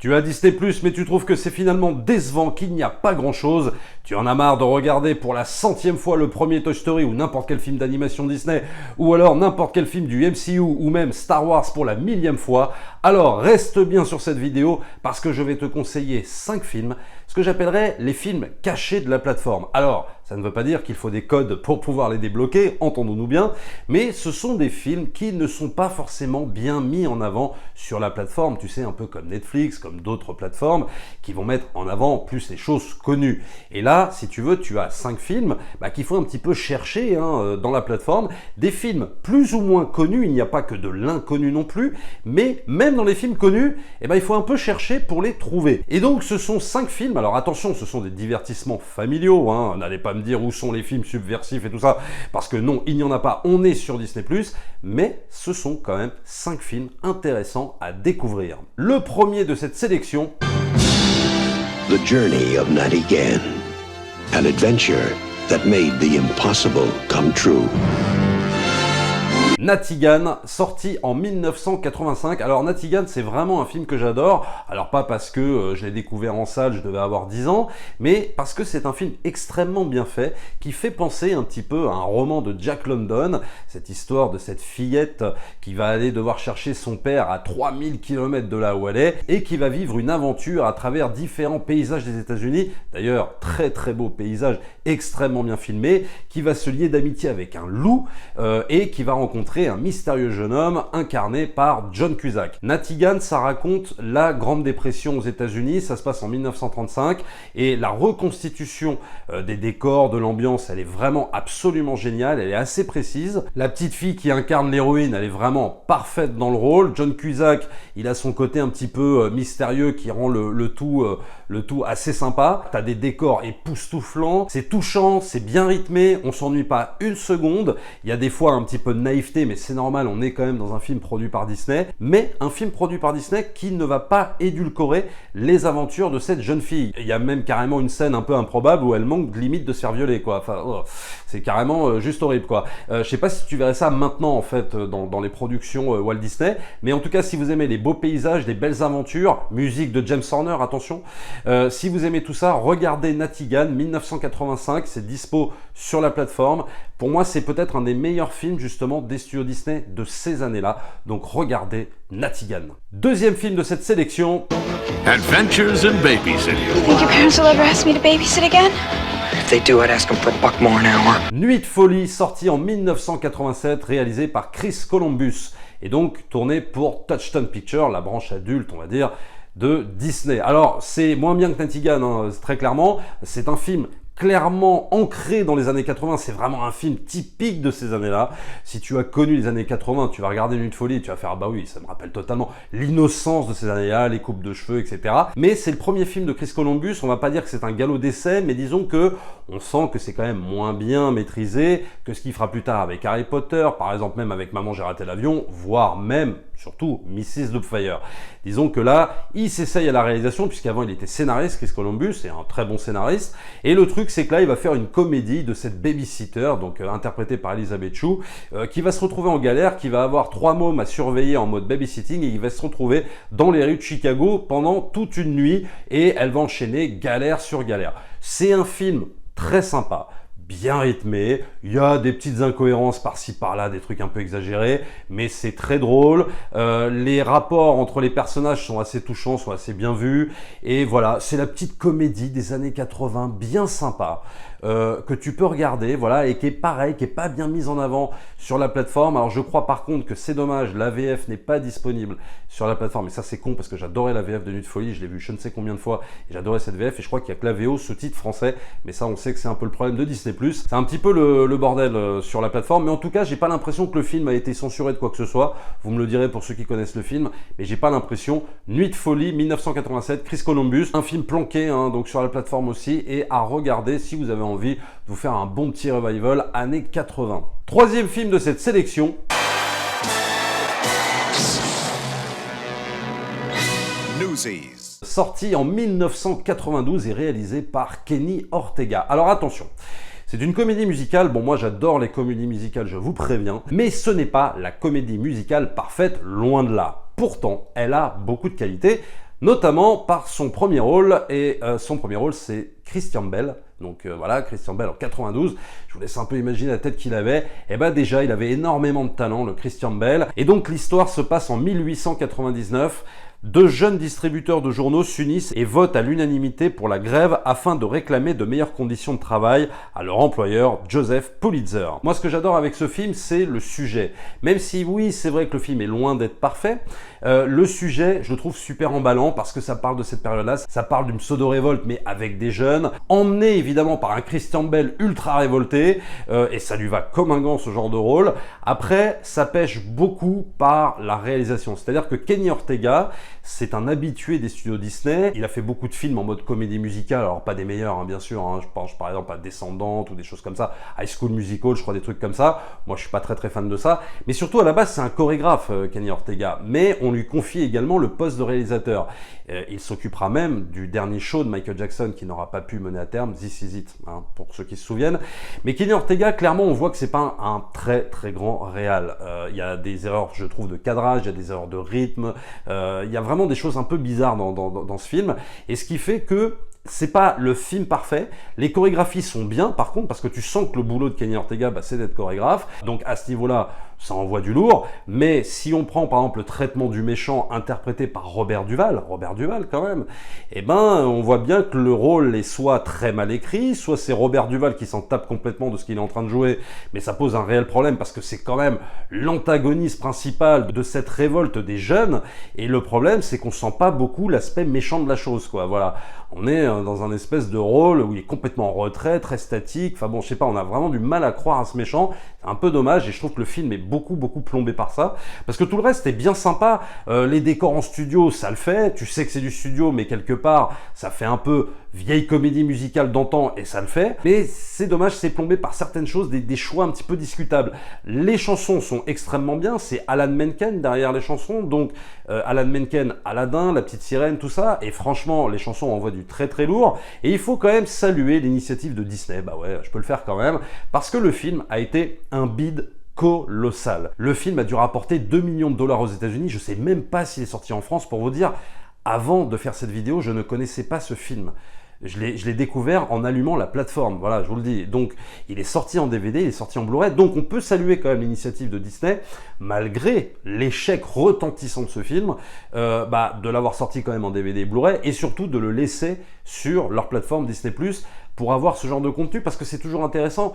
Tu as Disney+, mais tu trouves que c'est finalement décevant, qu'il n'y a pas grand-chose. Tu en as marre de regarder pour la 100e fois le premier Toy Story ou n'importe quel film d'animation Disney, ou alors n'importe quel film du MCU ou même Star Wars pour la 1000e fois. Alors reste bien sur cette vidéo parce que je vais te conseiller 5 films, ce que j'appellerais les films cachés de la plateforme. Alors, ça ne veut pas dire qu'il faut des codes pour pouvoir les débloquer, entendons-nous bien, mais ce sont des films qui ne sont pas forcément bien mis en avant sur la plateforme, tu sais, un peu comme Netflix, comme d'autres plateformes, qui vont mettre en avant plus les choses connues. Et là, si tu veux, tu as 5 films qu'il faut un petit peu chercher dans la plateforme, des films plus ou moins connus, il n'y a pas que de l'inconnu non plus, mais même dans les films connus, il faut un peu chercher pour les trouver. Et donc, ce sont 5 films, alors attention, ce sont des divertissements familiaux, n'allez pas me dire où sont les films subversifs et tout ça, parce que non, il n'y en a pas, on est sur Disney+, mais ce sont quand même 5 films intéressants à découvrir. Le premier de cette sélection... The Journey of Natty Gann, an adventure that made the impossible come true. Natty Gann, sorti en 1985. Alors Natty Gann, c'est vraiment un film que j'adore. Alors pas parce que je l'ai découvert en salle, je devais avoir 10 ans, mais parce que c'est un film extrêmement bien fait, qui fait penser un petit peu à un roman de Jack London, cette histoire de cette fillette qui va aller devoir chercher son père à 3000 km de là où elle est, et qui va vivre une aventure à travers différents paysages des États-Unis. D'ailleurs, très très beau paysage, extrêmement bien filmé, qui va se lier d'amitié avec un loup, et qui va rencontrer un mystérieux jeune homme incarné par John Cusack. Natty Gann, ça raconte la Grande Dépression aux États-Unis, ça se passe en 1935 et la reconstitution des décors, de l'ambiance, elle est vraiment absolument géniale, elle est assez précise. La petite fille qui incarne l'héroïne, elle est vraiment parfaite dans le rôle. John Cusack, il a son côté un petit peu mystérieux qui rend le tout assez sympa. T'as des décors époustouflants, c'est touchant, c'est bien rythmé, on s'ennuie pas une seconde. Il y a des fois un petit peu de naïveté, mais c'est normal, on est quand même dans un film produit par Disney, mais un film produit par Disney qui ne va pas édulcorer les aventures de cette jeune fille. Il y a même carrément une scène un peu improbable où elle manque limite de se faire violer, quoi. Enfin, c'est carrément juste horrible, quoi. Je sais pas si tu verrais ça maintenant, en fait, dans les productions Walt Disney, mais en tout cas, si vous aimez les beaux paysages, les belles aventures, musique de James Horner, attention, si vous aimez tout ça, regardez Natty Gann, 1985, c'est dispo sur la plateforme. Pour moi, c'est peut-être un des meilleurs films, justement, des studios Disney de ces années-là. Donc, regardez Natty Gann. Deuxième film de cette sélection. Adventures in Babysitting. You think your parents will ever ask me to babysit again? If they do, I'd ask them for $1 more an hour. Nuit de folie, sorti en 1987, réalisé par Chris Columbus. Et donc, tourné pour Touchstone Pictures, la branche adulte, on va dire, de Disney. Alors, c'est moins bien que Natty Gann, très clairement. C'est un film clairement ancré dans les années 80, c'est vraiment un film typique de ces années-là. Si tu as connu les années 80, tu vas regarder Nuit de folie et tu vas faire « Ah bah oui, ça me rappelle totalement l'innocence de ces années-là, les coupes de cheveux, etc. » Mais c'est le premier film de Chris Columbus, on va pas dire que c'est un galop d'essai, mais disons que on sent que c'est quand même moins bien maîtrisé que ce qu'il fera plus tard avec Harry Potter, par exemple même avec Maman j'ai raté l'avion, voire même, surtout, Mrs. Doubtfire. Disons que là, il s'essaye à la réalisation, puisqu'avant il était scénariste, Chris Columbus, c'est un très bon scénariste, et le truc c'est que là il va faire une comédie de cette babysitter, donc interprétée par Elizabeth Shue, qui va se retrouver en galère, qui va avoir 3 mômes à surveiller en mode babysitting, et il va se retrouver dans les rues de Chicago pendant toute une nuit, et elle va enchaîner galère sur galère. C'est un film très sympa, bien rythmé, il y a des petites incohérences par-ci par-là, des trucs un peu exagérés, mais c'est très drôle. Les rapports entre les personnages sont assez touchants, sont assez bien vus, et voilà, c'est la petite comédie des années 80, bien sympa, que tu peux regarder, voilà, et qui est pareil, qui est pas bien mise en avant sur la plateforme. Alors je crois par contre que c'est dommage, la VF n'est pas disponible sur la plateforme, et ça c'est con parce que j'adorais la VF de Nuit de folie, je l'ai vu je ne sais combien de fois, et j'adorais cette VF, et je crois qu'il y a que la VO sous-titre français, mais ça on sait que c'est un peu le problème de Disney+. C'est un petit peu le bordel sur la plateforme, mais en tout cas j'ai pas l'impression que le film a été censuré de quoi que ce soit, vous me le direz pour ceux qui connaissent le film, mais j'ai pas l'impression. Nuit de folie, 1987, Chris Columbus, un film planqué donc sur la plateforme aussi, et à regarder si vous avez envie de vous faire un bon petit revival années 80. Troisième film de cette sélection. Newsies. Sorti en 1992 et réalisé par Kenny Ortega. Alors attention, c'est une comédie musicale, bon moi j'adore les comédies musicales, je vous préviens, mais ce n'est pas la comédie musicale parfaite, loin de là. Pourtant, elle a beaucoup de qualités, notamment par son premier rôle, et son premier rôle c'est Christian Bale. Donc voilà, Christian Bale en 92, je vous laisse un peu imaginer la tête qu'il avait. Et ben déjà, il avait énormément de talent, le Christian Bale. Et donc l'histoire se passe en 1899. Deux jeunes distributeurs de journaux s'unissent et votent à l'unanimité pour la grève afin de réclamer de meilleures conditions de travail à leur employeur, Joseph Pulitzer. Moi, ce que j'adore avec ce film, c'est le sujet. Même si, oui, c'est vrai que le film est loin d'être parfait, le sujet, je le trouve super emballant parce que ça parle de cette période-là, ça parle d'une pseudo-révolte, mais avec des jeunes, emmené évidemment par un Christian Bale ultra révolté, et ça lui va comme un gant ce genre de rôle. Après, ça pêche beaucoup par la réalisation, c'est-à-dire que Kenny Ortega, c'est un habitué des studios Disney. Il a fait beaucoup de films en mode comédie musicale, alors pas des meilleurs, hein, bien sûr. Hein. Je pense par exemple à Descendante ou des choses comme ça, High School Musical, je crois des trucs comme ça. Moi, je suis pas très fan de ça. Mais surtout, à la base, c'est un chorégraphe, Kenny Ortega. Mais on lui confie également le poste de réalisateur. Il s'occupera même du dernier show de Michael Jackson qui n'aura pas pu mener à terme, This Is It, hein, pour ceux qui se souviennent. Mais Kenny Ortega, clairement, on voit que c'est pas un très grand réal. Il y a des erreurs, je trouve, de cadrage, il y a des erreurs de rythme. Il y a vraiment des choses un peu bizarres dans ce film. Et ce qui fait que c'est pas le film parfait. Les chorégraphies sont bien, par contre, parce que tu sens que le boulot de Kenny Ortega, c'est d'être chorégraphe. Donc à ce niveau-là, ça envoie du lourd. Mais si on prend par exemple le traitement du méchant interprété par Robert Duvall quand même, eh ben on voit bien que le rôle est soit très mal écrit, soit c'est Robert Duvall qui s'en tape complètement de ce qu'il est en train de jouer. Mais ça pose un réel problème parce que c'est quand même l'antagoniste principal de cette révolte des jeunes. Et le problème, c'est qu'on sent pas beaucoup l'aspect méchant de la chose, quoi. Voilà. On est dans un espèce de rôle où il est complètement en retrait, très statique. Enfin bon, je sais pas, on a vraiment du mal à croire à ce méchant. C'est un peu dommage et je trouve que le film est beaucoup plombé par ça. Parce que tout le reste est bien sympa. Les décors en studio, ça le fait. Tu sais que c'est du studio, mais quelque part, ça fait un peu vieille comédie musicale d'antan et ça le fait. Mais c'est dommage, c'est plombé par certaines choses, des choix un petit peu discutables. Les chansons sont extrêmement bien. C'est Alan Menken derrière les chansons. Donc Alan Menken, Aladdin, La Petite Sirène, tout ça. Et franchement, les chansons envoient du très lourd. Et il faut quand même saluer l'initiative de Disney. Bah ouais, je peux le faire quand même. Parce que le film a été un bide colossal. Le film a dû rapporter 2 millions de dollars aux États-Unis. Je sais même pas s'il est sorti en France. Pour vous dire, avant de faire cette vidéo, je ne connaissais pas ce film. Je l'ai découvert en allumant la plateforme, voilà, je vous le dis. Donc, il est sorti en DVD, il est sorti en Blu-ray. Donc, on peut saluer quand même l'initiative de Disney, malgré l'échec retentissant de ce film, de l'avoir sorti quand même en DVD et Blu-ray, et surtout de le laisser sur leur plateforme Disney+, pour avoir ce genre de contenu, parce que c'est toujours intéressant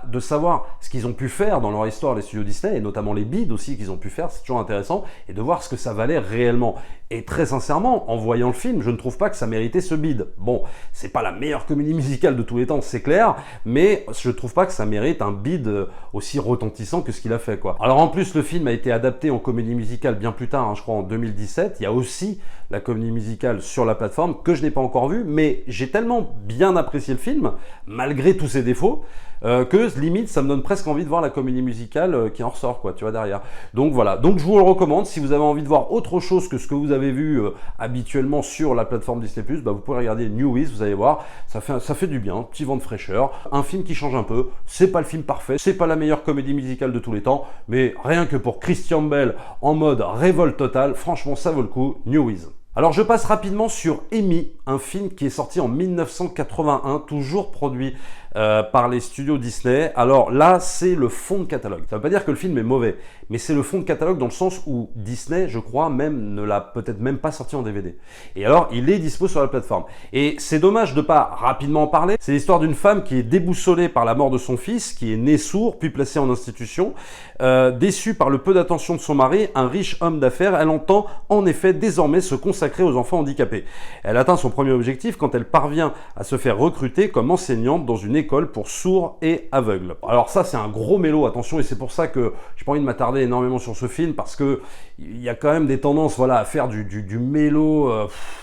de savoir ce qu'ils ont pu faire dans leur histoire, les studios Disney, et notamment les bids aussi qu'ils ont pu faire, c'est toujours intéressant, et de voir ce que ça valait réellement. Et très sincèrement, en voyant le film, je ne trouve pas que ça méritait ce bid. Bon, c'est pas la meilleure comédie musicale de tous les temps, c'est clair, mais je ne trouve pas que ça mérite un bid aussi retentissant que ce qu'il a fait, quoi. Alors en plus, le film a été adapté en comédie musicale bien plus tard, hein, je crois en 2017, il y a aussi la comédie musicale sur la plateforme que je n'ai pas encore vue, mais j'ai tellement bien apprécié le film, malgré tous ses défauts, que limite ça me donne presque envie de voir la comédie musicale qui en ressort, quoi, tu vois, derrière. Donc voilà, donc je vous le recommande. Si vous avez envie de voir autre chose que ce que vous avez vu habituellement sur la plateforme Disney+, vous pouvez regarder New Is, vous allez voir, ça fait du bien, petit vent de fraîcheur, un film qui change un peu. C'est pas le film parfait, c'est pas la meilleure comédie musicale de tous les temps, mais rien que pour Christian Bale en mode révolte totale, franchement ça vaut le coup, New Is. Alors je passe rapidement sur Amy, un film qui est sorti en 1981, toujours produit par les studios Disney. Alors là, c'est le fond de catalogue. Ça ne veut pas dire que le film est mauvais, mais c'est le fond de catalogue dans le sens où Disney, je crois, même ne l'a peut-être même pas sorti en DVD. Et alors, il est dispo sur la plateforme. Et c'est dommage de pas rapidement en parler. C'est l'histoire d'une femme qui est déboussolée par la mort de son fils, qui est né sourd, puis placé en institution. Déçue par le peu d'attention de son mari, un riche homme d'affaires, elle entend en effet désormais se consacrer aux enfants handicapés. Elle atteint son premier objectif quand elle parvient à se faire recruter comme enseignante dans une école pour sourds et aveugles. Alors ça, c'est un gros mélo, attention, et c'est pour ça que j'ai pas envie de m'attarder énormément sur ce film, parce que il y a quand même des tendances, voilà, à faire du mélo,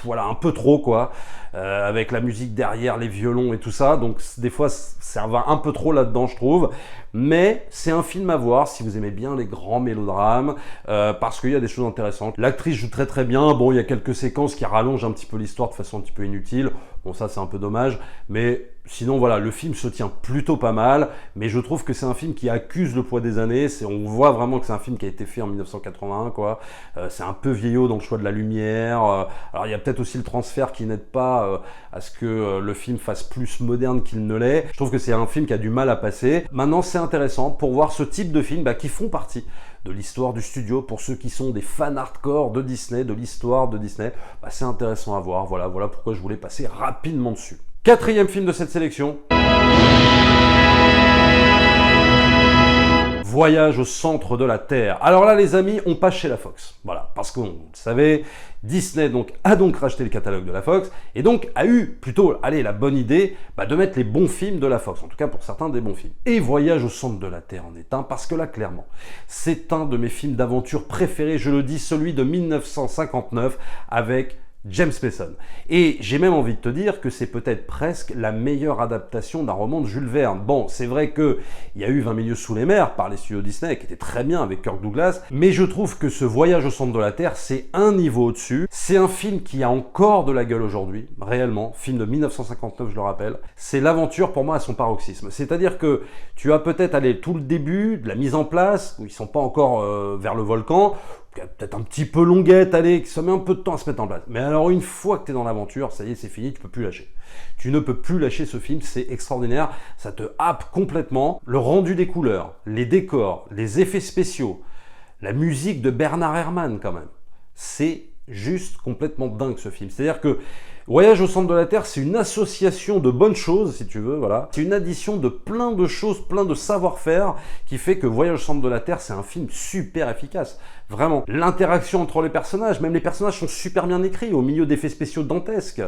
voilà, un peu trop, quoi, avec la musique derrière, les violons et tout ça. Donc des fois, ça va un peu trop là-dedans, je trouve. Mais c'est un film à voir si vous aimez bien les grands mélodrames, parce qu'il y a des choses intéressantes. L'actrice joue très bien. Bon, il y a quelques séquences qui rallongent un petit peu l'histoire de façon un petit peu inutile. Bon, ça c'est un peu dommage, mais sinon voilà, le film se tient plutôt pas mal, mais je trouve que c'est un film qui accuse le poids des années. On voit vraiment que c'est un film qui a été fait en 1981, quoi. C'est un peu vieillot dans le choix de la lumière. Alors il y a peut-être aussi le transfert qui n'aide pas à ce que le film fasse plus moderne qu'il ne l'est. Je trouve que c'est un film qui a du mal à passer. Maintenant, c'est intéressant pour voir ce type de films qui font partie de l'histoire du studio. Pour ceux qui sont des fans hardcore de Disney, de l'histoire de Disney, c'est intéressant à voir. Voilà pourquoi je voulais passer rapidement dessus. Quatrième film de cette sélection. Voyage au centre de la Terre. Alors là, les amis, on passe chez la Fox. Voilà, parce que vous le savez, Disney a donc racheté le catalogue de la Fox et donc a eu plutôt, la bonne idée de mettre les bons films de la Fox, en tout cas pour certains des bons films. Et Voyage au centre de la Terre en est un, parce que là, clairement, c'est un de mes films d'aventure préférés, je le dis, celui de 1959 avec James Mason. Et j'ai même envie de te dire que c'est peut-être presque la meilleure adaptation d'un roman de Jules Verne. Bon, c'est vrai qu'il y a eu 20 milieux sous les mers par les studios Disney, qui était très bien avec Kirk Douglas, mais je trouve que ce Voyage au centre de la Terre, c'est un niveau au-dessus. C'est un film qui a encore de la gueule aujourd'hui, réellement. Film de 1959, je le rappelle. C'est l'aventure, pour moi, à son paroxysme. C'est-à-dire que tu as peut-être tout le début de la mise en place, où ils sont pas encore vers le volcan, peut-être un petit peu longuette, qui ça met un peu de temps à se mettre en place. Mais alors, une fois que tu es dans l'aventure, ça y est, c'est fini, tu peux plus lâcher. Tu ne peux plus lâcher ce film, c'est extraordinaire, ça te happe complètement. Le rendu des couleurs, les décors, les effets spéciaux, la musique de Bernard Herrmann quand même, c'est juste complètement dingue ce film. C'est-à-dire que Voyage au centre de la Terre, c'est une association de bonnes choses, si tu veux, voilà. C'est une addition de plein de choses, plein de savoir-faire, qui fait que Voyage au centre de la Terre, c'est un film super efficace. Vraiment. L'interaction entre les personnages, même les personnages sont super bien écrits, au milieu d'effets spéciaux dantesques.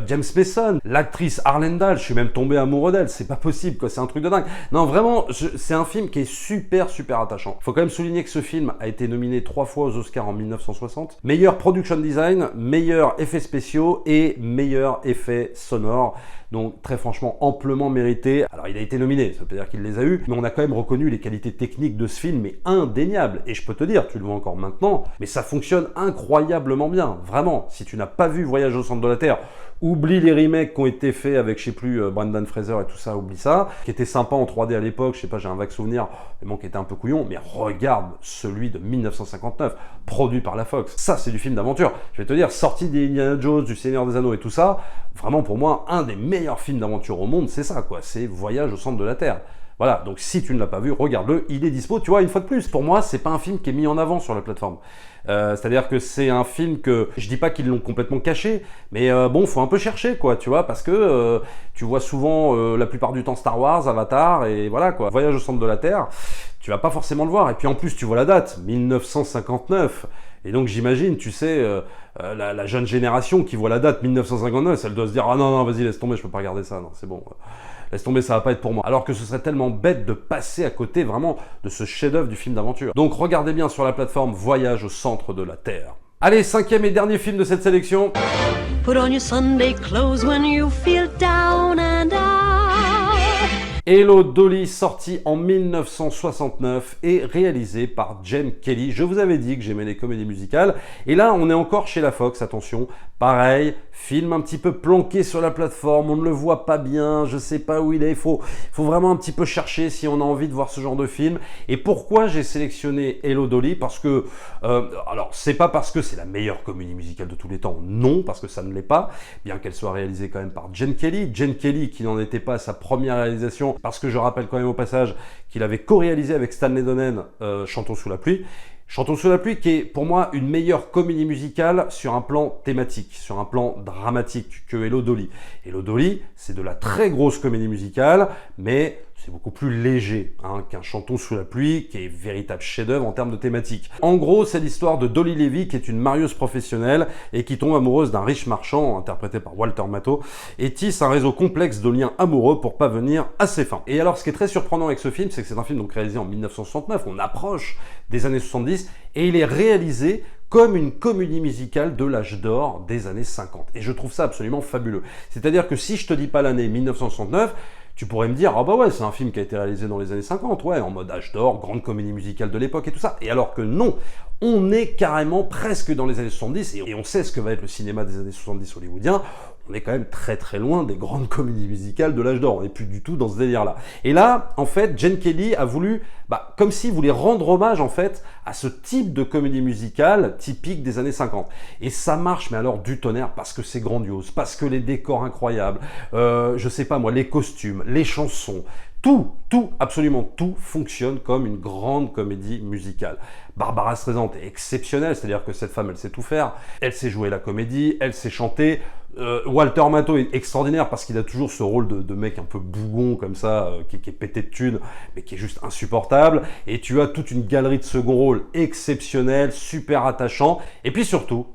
James Mason, l'actrice Arlene, je suis même tombé amoureux d'elle, c'est pas possible, quoi, c'est un truc de dingue. Non, vraiment, c'est un film qui est super attachant. Faut quand même souligner que ce film a été nominé 3 fois aux Oscars en 1960. Meilleur production design, meilleur effets spéciaux et meilleur effet sonore. Donc très franchement amplement mérité. Alors il a été nominé, ça veut pas dire qu'il les a eu, mais on a quand même reconnu les qualités techniques de ce film, mais indéniables. Et je peux te dire, tu le vois encore maintenant, mais ça fonctionne incroyablement bien, vraiment. Si tu n'as pas vu Voyage au centre de la Terre, oublie les remakes qui ont été faits avec, je sais plus, Brendan Fraser et tout ça, oublie ça, qui était sympa en 3D à l'époque, je sais pas, j'ai un vague souvenir, mais bon, qui était un peu couillon, mais regarde celui de 1959, produit par la Fox. Ça, c'est du film d'aventure. Je vais te dire, sorti des Indiana Jones, du Seigneur des Anneaux et tout ça, vraiment pour moi, un des meilleurs films d'aventure au monde, c'est ça, quoi, c'est Voyage au centre de la Terre. Voilà, donc si tu ne l'as pas vu, regarde-le, il est dispo, tu vois, une fois de plus. Pour moi, c'est pas un film qui est mis en avant sur la plateforme. C'est-à-dire que c'est un film que, je dis pas qu'ils l'ont complètement caché, mais bon, faut un peu chercher, quoi, tu vois, parce que tu vois souvent, la plupart du temps, Star Wars, Avatar, et voilà, quoi. Voyage au centre de la Terre, tu vas pas forcément le voir, et puis en plus, tu vois la date, 1959, et donc j'imagine, tu sais, la jeune génération qui voit la date 1959, elle doit se dire « Ah non, vas-y, laisse tomber, je peux pas regarder ça, non, c'est bon. Laisse tomber, ça va pas être pour moi. » Alors que ce serait tellement bête de passer à côté vraiment de ce chef-d'œuvre du film d'aventure. Donc regardez bien sur la plateforme Voyage au centre de la Terre. Allez, 5e et dernier film de cette sélection. Put on your Sunday clothes when you feel down and out. Hello Dolly, sorti en 1969 et réalisé par Gene Kelly. Je vous avais dit que j'aimais les comédies musicales. Et là, on est encore chez la Fox, attention. Pareil, film un petit peu planqué sur la plateforme, on ne le voit pas bien, je sais pas où il est. Il faut vraiment un petit peu chercher si on a envie de voir ce genre de film. Et pourquoi j'ai sélectionné Hello Dolly? Parce que, alors, c'est pas parce que c'est la meilleure comédie musicale de tous les temps, non, parce que ça ne l'est pas, bien qu'elle soit réalisée quand même par Gene Kelly. Gene Kelly qui n'en était pas à sa première réalisation, parce que je rappelle quand même au passage qu'il avait co-réalisé avec Stanley Donen Chantons sous la pluie. Chantons sous la pluie qui est pour moi une meilleure comédie musicale sur un plan thématique, sur un plan dramatique que Hello Dolly. Hello Dolly, c'est de la très grosse comédie musicale, mais c'est beaucoup plus léger qu'un Chantons sous la pluie, qui est véritable chef-d'œuvre en termes de thématique. En gros, c'est l'histoire de Dolly Levy, qui est une marieuse professionnelle et qui tombe amoureuse d'un riche marchand, interprété par Walter Matthau, et tisse un réseau complexe de liens amoureux pour parvenir à ses fins. Et alors, ce qui est très surprenant avec ce film, c'est que c'est un film donc réalisé en 1969, on approche des années 70, et il est réalisé comme une comédie musicale de l'âge d'or des années 50. Et je trouve ça absolument fabuleux. C'est-à-dire que si je te dis pas l'année 1969, tu pourrais me dire, ah bah ouais, c'est un film qui a été réalisé dans les années 50, ouais, en mode âge d'or, grande comédie musicale de l'époque et tout ça. Et alors que non, on est carrément presque dans les années 70, et on sait ce que va être le cinéma des années 70 hollywoodien. On est quand même très très loin des grandes comédies musicales de l'âge d'or, on n'est plus du tout dans ce délire-là. Et là, en fait, Gene Kelly a voulu, comme s'il voulait rendre hommage en fait à ce type de comédie musicale typique des années 50. Et ça marche, mais alors du tonnerre, parce que c'est grandiose, parce que les décors incroyables, je sais pas moi, les costumes, les chansons, tout, absolument tout fonctionne comme une grande comédie musicale. Barbara Streisand est exceptionnelle, c'est-à-dire que cette femme, elle sait tout faire. Elle sait jouer la comédie, elle sait chanter. Walter Matthau est extraordinaire parce qu'il a toujours ce rôle de mec un peu bougon comme ça, qui est pété de thunes, mais qui est juste insupportable. Et tu as toute une galerie de second rôle exceptionnelle, super attachant. Et puis surtout,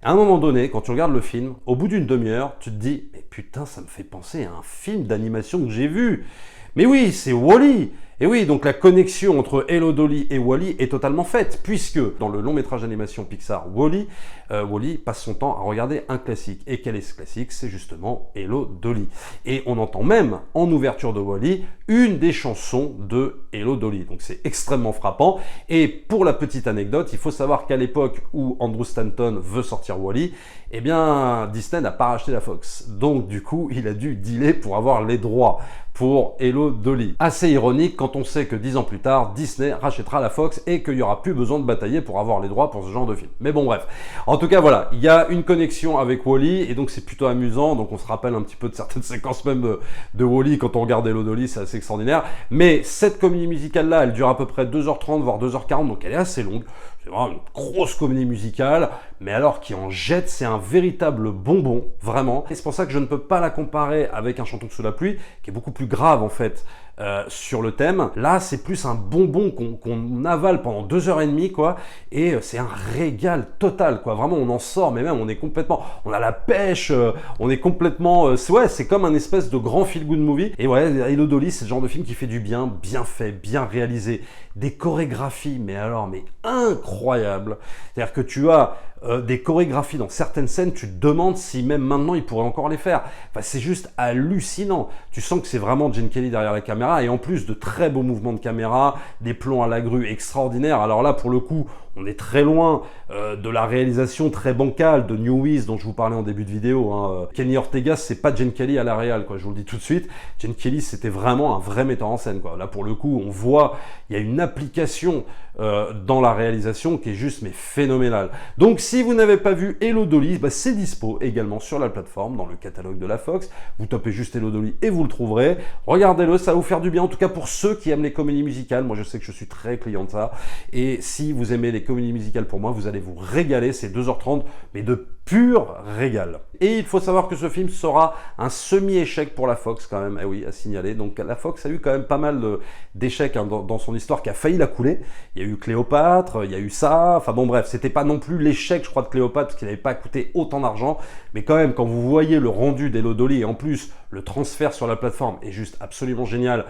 à un moment donné, quand tu regardes le film, au bout d'une demi-heure, tu te dis « Mais putain, ça me fait penser à un film d'animation que j'ai vu !» Mais oui, c'est Wall-E. Et oui, donc la connexion entre Hello Dolly et Wall-E est totalement faite, puisque dans le long métrage d'animation Pixar Wall-E, Wall-E passe son temps à regarder un classique. Et quel est ce classique? C'est justement Hello Dolly. Et on entend même, en ouverture de Wall-E, une des chansons de Hello Dolly. Donc c'est extrêmement frappant. Et pour la petite anecdote, il faut savoir qu'à l'époque où Andrew Stanton veut sortir Wall-E, eh bien Disney n'a pas racheté la Fox. Donc du coup, il a dû dealer pour avoir les droits pour Hello Dolly. Assez ironique quand on sait que 10 ans plus tard, Disney rachètera la Fox et qu'il n'y aura plus besoin de batailler pour avoir les droits pour ce genre de film. Mais bon bref. En tout cas voilà, il y a une connexion avec Wall-E et donc c'est plutôt amusant. Donc on se rappelle un petit peu de certaines séquences même de Wall-E quand on regarde Hello Dolly, c'est assez extraordinaire. Mais cette comédie musicale là, elle dure à peu près 2h30 voire 2h40, donc elle est assez longue. C'est vraiment une grosse comédie musicale, mais alors qui en jette, c'est un véritable bonbon, vraiment. Et c'est pour ça que je ne peux pas la comparer avec Un chanton sous la pluie, qui est beaucoup plus grave en fait sur le thème. Là, c'est plus un bonbon qu'on avale pendant 2h30, quoi, et c'est un régal total, quoi. Vraiment, on en sort, mais même, on a la pêche, on est complètement... ouais, c'est comme un espèce de grand feel-good movie. Et ouais, Hello Dolly, c'est le genre de film qui fait du bien fait, bien réalisé. Des chorégraphies, mais incroyables. C'est-à-dire que tu as des chorégraphies dans certaines scènes, tu te demandes si même maintenant ils pourraient encore les faire. Enfin, c'est juste hallucinant. Tu sens que c'est vraiment Gene Kelly derrière la caméra, et en plus de très beaux mouvements de caméra, des plans à la grue extraordinaires. Alors là, pour le coup, on est très loin de la réalisation très bancale de New Wiz dont je vous parlais en début de vidéo. Hein. Kenny Ortega, c'est pas Gene Kelly à la réal, quoi. Je vous le dis tout de suite. Gene Kelly, c'était vraiment un vrai metteur en scène, quoi. Là, pour le coup, on voit, il y a une application dans la réalisation qui est juste mais phénoménale. Donc, si vous n'avez pas vu Hello Dolly, c'est dispo également sur la plateforme, dans le catalogue de la Fox. Vous tapez juste Hello Dolly et vous le trouverez. Regardez-le, ça va vous faire du bien, en tout cas pour ceux qui aiment les comédies musicales. Moi, je sais que je suis très client de ça. Et si vous aimez les comédies musicales, pour moi, vous allez vous régaler. C'est 2h30, mais de pur régal. Et il faut savoir que ce film sera un semi-échec pour la Fox quand même, oui, à signaler. Donc la Fox a eu quand même pas mal d'échecs dans son histoire, qui a failli la couler. Il y a eu Cléopâtre, il y a eu ça, enfin bon bref, c'était pas non plus l'échec, je crois, de Cléopâtre, parce qu'il n'avait pas coûté autant d'argent. Mais quand même, quand vous voyez le rendu d'Hello Dolly, et en plus le transfert sur la plateforme est juste absolument génial.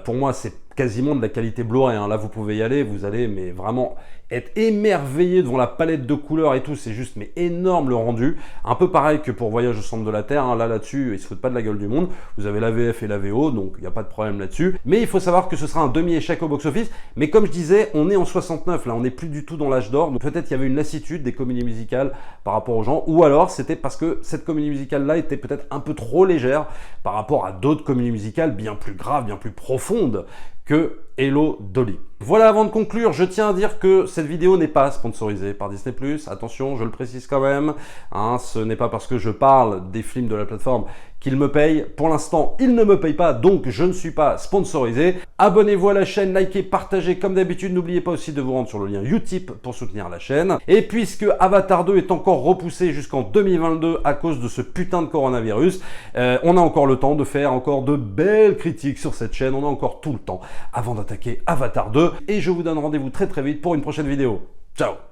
Pour moi, c'est quasiment de la qualité Blu-ray, hein. Là, vous pouvez y aller, vous allez mais vraiment être émerveillé devant la palette de couleurs et tout, c'est juste mais énorme le rendu. Un peu pareil que pour Voyage au centre de la Terre, hein. Là-dessus, ils se foutent pas de la gueule du monde. Vous avez la VF et la VO, donc il n'y a pas de problème là-dessus. Mais il faut savoir que ce sera un demi-échec au box-office. Mais comme je disais, on est en 69, là, on n'est plus du tout dans l'âge d'or. Donc peut-être qu'il y avait une lassitude des comédies musicales par rapport aux gens, ou alors c'était parce que cette comédie musicale-là était peut-être un peu trop légère par rapport à d'autres comédies musicales bien plus graves, bien plus profondes que Hello Dolly. Voilà, avant de conclure, je tiens à dire que cette vidéo n'est pas sponsorisée par Disney+. Attention, je le précise quand même. Hein, ce n'est pas parce que je parle des films de la plateforme qu'ils me payent. Pour l'instant, ils ne me payent pas, donc je ne suis pas sponsorisé. Abonnez-vous à la chaîne, likez, partagez comme d'habitude. N'oubliez pas aussi de vous rendre sur le lien Utip pour soutenir la chaîne. Et puisque Avatar 2 est encore repoussé jusqu'en 2022 à cause de ce putain de coronavirus, on a encore le temps de faire encore de belles critiques sur cette chaîne. On a encore tout le temps avant d'attaquer Avatar 2. Et je vous donne rendez-vous très vite pour une prochaine vidéo. Ciao!